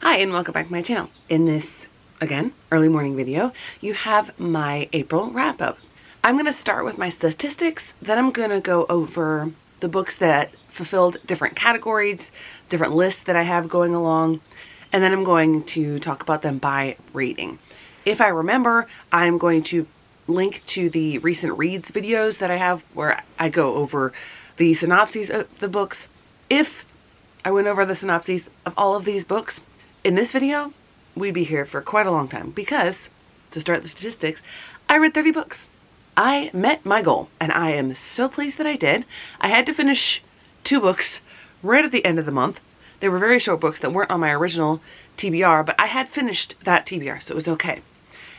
Hi and welcome back to my channel. In this, again, early morning video, you have my April wrap up. I'm going to start with my statistics, then I'm going to go over the books that fulfilled different categories, different lists that I have going along, and then I'm going to talk about them by rating. If I remember, I'm going to link to the recent reads videos that I have where I go over the synopses of the books. If I went over the synopses of all of these books in this video, we'd be here for quite a long time because, to start the statistics, I read 30 books. I met my goal, and I am so pleased that I did. I had to finish 2 books right at the end of the month. They were very short books that weren't on my original TBR, but I had finished that TBR, so it was okay.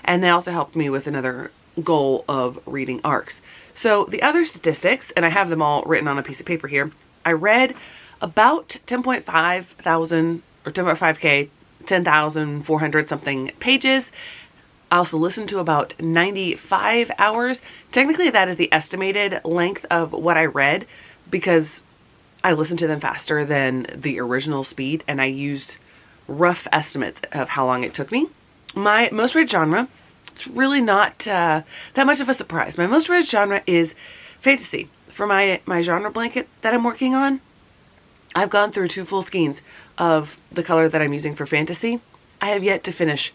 And they also helped me with another goal of reading arcs. So the other statistics, and I have them all written on a piece of paper here, I read about 10.5 thousand or 10.5K, 10,400 something pages. I also listened to about 95 hours. Technically, that is the estimated length of what I read because I listened to them faster than the original speed, and I used rough estimates of how long it took me. My most read genre, it's really not that much of a surprise. My most read genre is fantasy. For my genre blanket that I'm working on, I've gone through 2 full skeins of the color that I'm using for fantasy. I have yet to finish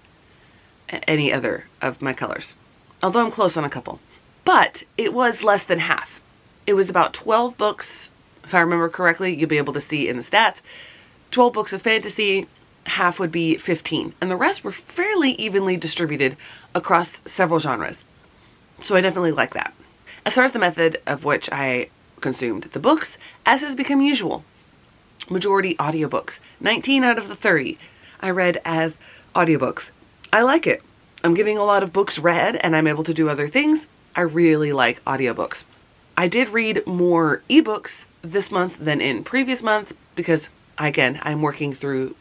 any other of my colors, although I'm close on a couple. But it was less than half. It was about 12 books, if I remember correctly. You'll be able to see in the stats. 12 books of fantasy, half would be 15. And the rest were fairly evenly distributed across several genres. So I definitely like that. As far as the method of which I consumed the books, as has become usual, majority audiobooks. 19 out of the 30 I read as audiobooks. I like it. I'm getting a lot of books read and I'm able to do other things. I really like audiobooks. I did read more ebooks this month than in previous months because, again, I'm working through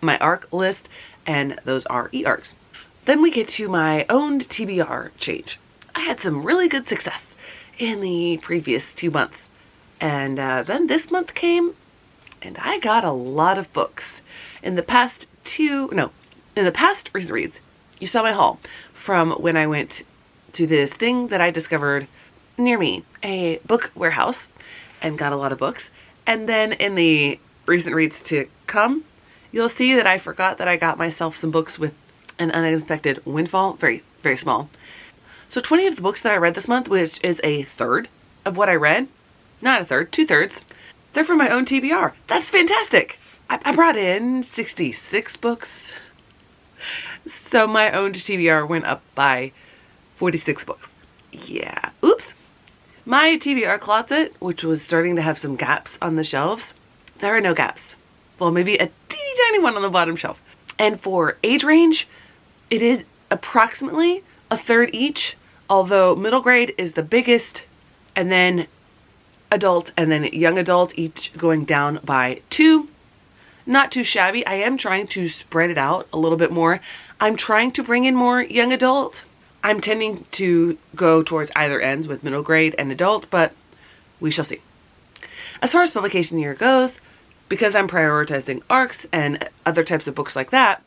my ARC list and those are e-ARCs. Then we get to my owned TBR change. I had some really good success in the previous 2 months. And then this month came and I got a lot of books. In the past recent reads, you saw my haul from when I went to this thing that I discovered near me, a book warehouse, and got a lot of books. And then in the recent reads to come, you'll see that I forgot that I got myself some books with an unexpected windfall, very, very small. So 20 of the books that I read this month, which is a third of what I read, not a third, 2/3, they're from my own TBR. That's fantastic. I brought in 66 books. So my own TBR went up by 46 books. Yeah. Oops. My TBR closet, which was starting to have some gaps on the shelves, there are no gaps. Well, maybe a teeny tiny one on the bottom shelf. And for age range, it is approximately a third each, although middle grade is the biggest, and then adult and then young adult, each going down by 2. Not too shabby. I am trying to spread it out a little bit more. I'm trying to bring in more young adult. I'm tending to go towards either ends with middle grade and adult, but we shall see. As far as publication year goes, because I'm prioritizing ARCs and other types of books like that,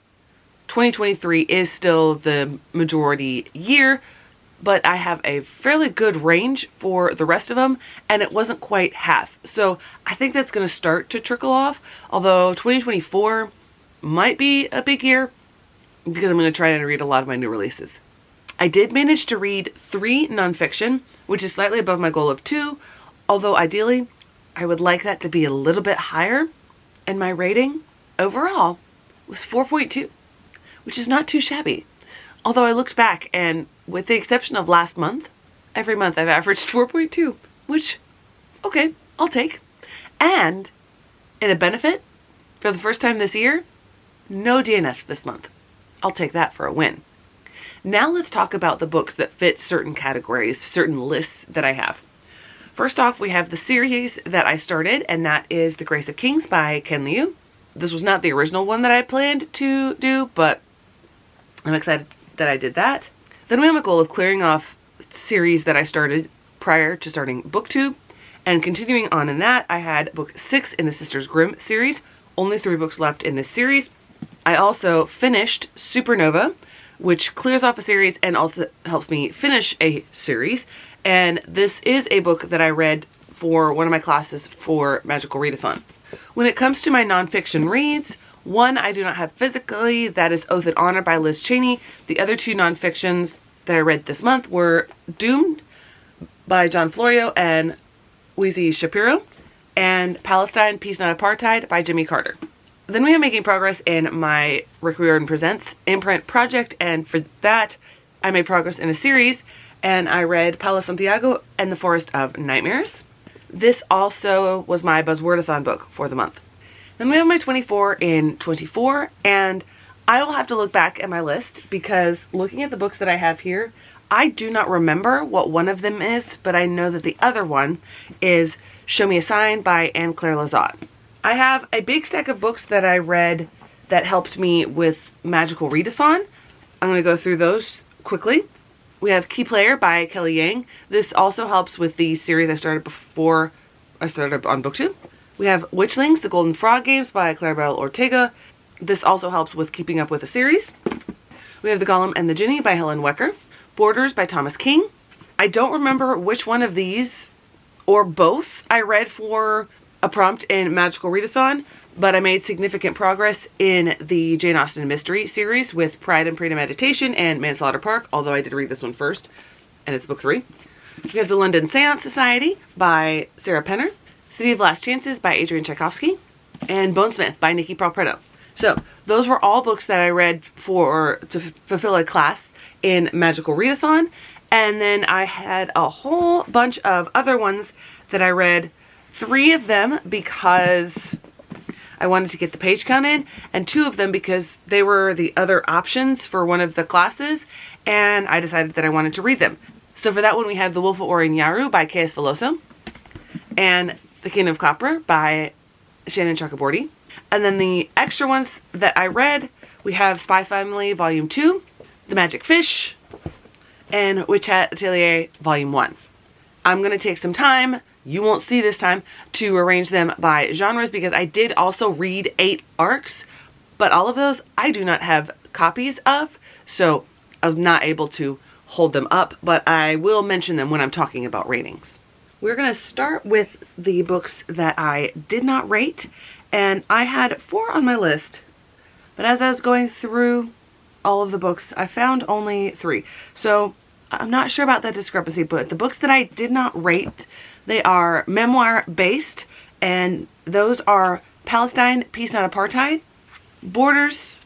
2023 is still the majority year, but I have a fairly good range for the rest of them, and it wasn't quite half. So I think that's going to start to trickle off, although 2024 might be a big year because I'm going to try and read a lot of my new releases. I did manage to read 3 nonfiction, which is slightly above my goal of 2, although ideally I would like that to be a little bit higher, and my rating overall was 4.2, which is not too shabby. Although I looked back and with the exception of last month, every month I've averaged 4.2, which, okay, I'll take. And in a benefit, for the first time this year, no DNFs this month. I'll take that for a win. Now let's talk about the books that fit certain categories, certain lists that I have. First off, we have the series that I started, and that is The Grace of Kings by Ken Liu. This was not the original one that I planned to do, but I'm excited that I did that. Then we have a goal of clearing off series that I started prior to starting BookTube, and continuing on in that, I had book 6 in the Sisters Grimm series. Only 3 books left in this series. I also finished Supernova, which clears off a series and also helps me finish a series. And this is a book that I read for one of my classes for Magical Readathon. When it comes to my nonfiction reads, one I do not have physically, that is Oath and Honor by Liz Cheney. The other two nonfictions that I read this month were Doomed by John Florio and Wheezy Shapiro, and Palestine, Peace Not Apartheid by Jimmy Carter. Then we have making progress in my Rick Riordan Presents imprint project, and for that I made progress in a series, and I read Palo Santiago and the Forest of Nightmares. This also was my Buzzwordathon book for the month. Then we have my 24 in 24, and I will have to look back at my list because looking at the books that I have here, I do not remember what one of them is, but I know that the other one is Show Me a Sign by Anne Claire Lazat. I have a big stack of books that I read that helped me with Magical Readathon. I'm going to go through those quickly. We have Key Player by Kelly Yang. This also helps with the series I started before I started on BookTube. We have Witchlings, The Golden Frog Games by Claribel Ortega. This also helps with keeping up with the series. We have The Golem and the Jinni by Helen Wecker. Borders by Thomas King. I don't remember which one of these, or both, I read for a prompt in Magical Readathon, but I made significant progress in the Jane Austen mystery series with Pride and Premeditation and Manslaughter Park, although I did read this one first, and it's book 3. We have The London Seance Society by Sarah Penner. City of Last Chances by Adrian Tchaikovsky, and Bonesmith by Nikki Paul-Preto. So those were all books that I read to fulfill a class in Magical Readathon, and then I had a whole bunch of other ones that I read. 3 of them because I wanted to get the page count in, and 2 of them because they were the other options for one of the classes, and I decided that I wanted to read them. So for that one we have The Wolf of Orin Yaru by K.S. Veloso, and The Kingdom of Copper by Shannon Chakraborty. And then the extra ones that I read, we have Spy Family Volume 2, The Magic Fish, and Witch Hat Atelier Volume 1. I'm going to take some time, you won't see this time, to arrange them by genres because I did also read 8 arcs, but all of those I do not have copies of, so I'm not able to hold them up, but I will mention them when I'm talking about ratings. We're going to start with the books that I did not rate, and I had 4 on my list, but as I was going through all of the books, I found only 3. So I'm not sure about that discrepancy, but the books that I did not rate, they are memoir based, and those are Palestine, Peace Not Apartheid, Borders,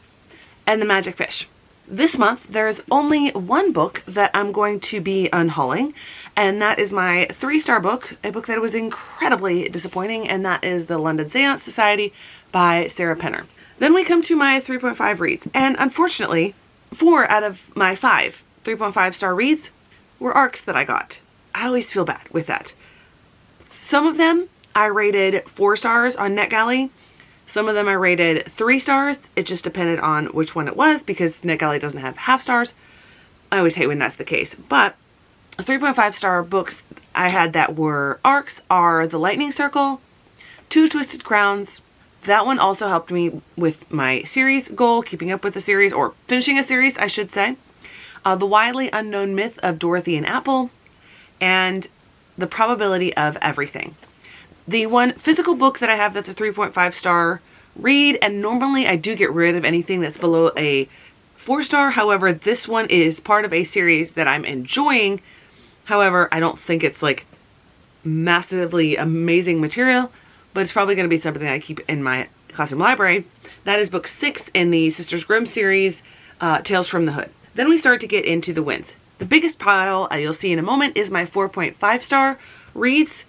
and The Magic Fish. This month, there's only one book that I'm going to be unhauling, and that is my 3-star book, a book that was incredibly disappointing, and that is The London Seance Society by Sarah Penner. Then we come to my 3.5 reads, and unfortunately, 4 out of my 5 3.5-star reads were arcs that I got. I always feel bad with that. Some of them I rated 4 stars on NetGalley. Some of them I rated 3 stars. It just depended on which one it was because NetGalley doesn't have half stars. I always hate when that's the case. But 3.5-star books I had that were arcs are The Lightning Circle, Two Twisted Crowns. That one also helped me with my series goal, keeping up with the series, or finishing a series, I should say. The Widely Unknown Myth of Dorothy and Apple, and The Probability of Everything. The one physical book that I have that's a 3.5-star read, and normally I do get rid of anything that's below a 4-star. However, this one is part of a series that I'm enjoying. However, I don't think it's like massively amazing material, but it's probably going to be something I keep in my classroom library. That is book 6 in the Sisters Grimm series, Tales from the Hood. Then we start to get into the wins. The biggest pile, you'll see in a moment, is my 4.5-star reads.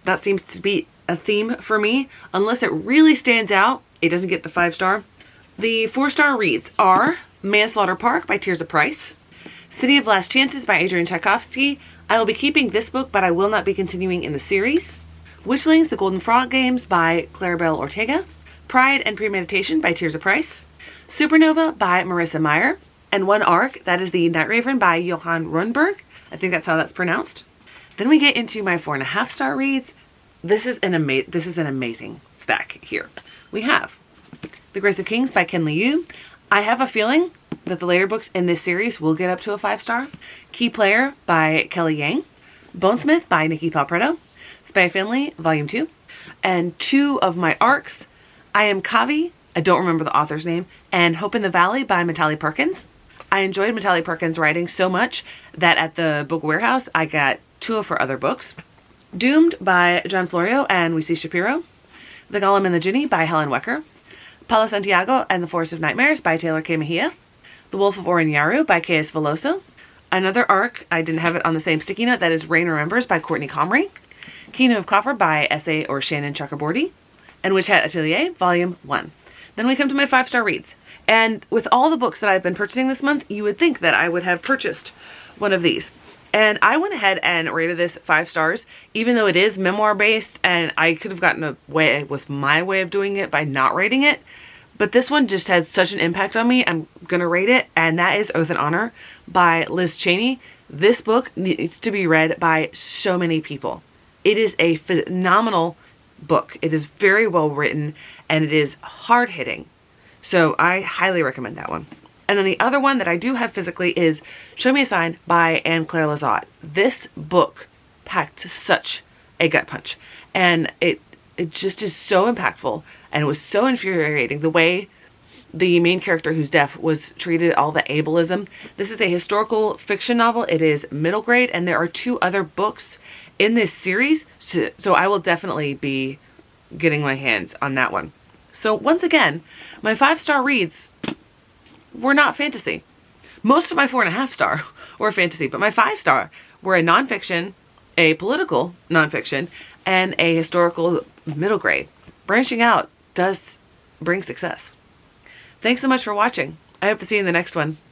That seems to be a theme for me. Unless it really stands out, it doesn't get the 5-star. The 4-star reads are Manslaughter Park by Tirzah Price, City of Last Chances by Adrian Tchaikovsky. I will be keeping this book, but I will not be continuing in the series. Witchlings, The Golden Frog Games by Claribel Ortega, Pride and Premeditation by Tirzah Price, Supernova by Marissa Meyer, and one arc, that is The Night Raven by Johan Rundberg. I think that's how that's pronounced. Then we get into my 4.5-star reads. This is an amazing stack here. We have The Grace of Kings by Ken Liu. I have a feeling that the later books in this series will get up to a 5-star. Key Player by Kelly Yang. Bonesmith by Nikki Palpretto. Spy Family Volume 2. And 2 of my arcs, I Am Kavi, I don't remember the author's name, and Hope in the Valley by Matali Perkins. I enjoyed Matali Perkins' writing so much that at the book warehouse I got 2 of her other books. Doomed by John Florio and Lucy Shapiro. The Golem and the Ginny by Helen Wecker. Paula Santiago and the Forest of Nightmares by Taylor K. Mejia. The Wolf of Orinyaru by K.S. Veloso. Another arc, I didn't have it on the same sticky note, that is Rain Remembers by Courtney Comrie. Kingdom of Coffer by S.A. or Shannon Chakraborty. And Witch Hat Atelier, Volume 1. Then we come to my 5-star reads. And with all the books that I've been purchasing this month, you would think that I would have purchased one of these. And I went ahead and rated this 5 stars, even though it is memoir based, and I could have gotten away with my way of doing it by not rating it. But this one just had such an impact on me, I'm going to rate it, and that is Oath and Honor by Liz Cheney. This book needs to be read by so many people. It is a phenomenal book. It is very well written, and it is hard-hitting. So I highly recommend that one. And then the other one that I do have physically is Show Me a Sign by Anne-Claire Lazat. This book packed such a gut punch, and it just is so impactful, and it was so infuriating the way the main character who's deaf was treated, all the ableism. This is a historical fiction novel. It is middle grade, and there are 2 other books in this series, so I will definitely be getting my hands on that one. So once again, my 5-star reads were not fantasy. Most of my 4.5-star were fantasy, but my 5-star were a nonfiction, a political nonfiction, and a historical middle grade. Branching out does bring success. Thanks so much for watching. I hope to see you in the next one.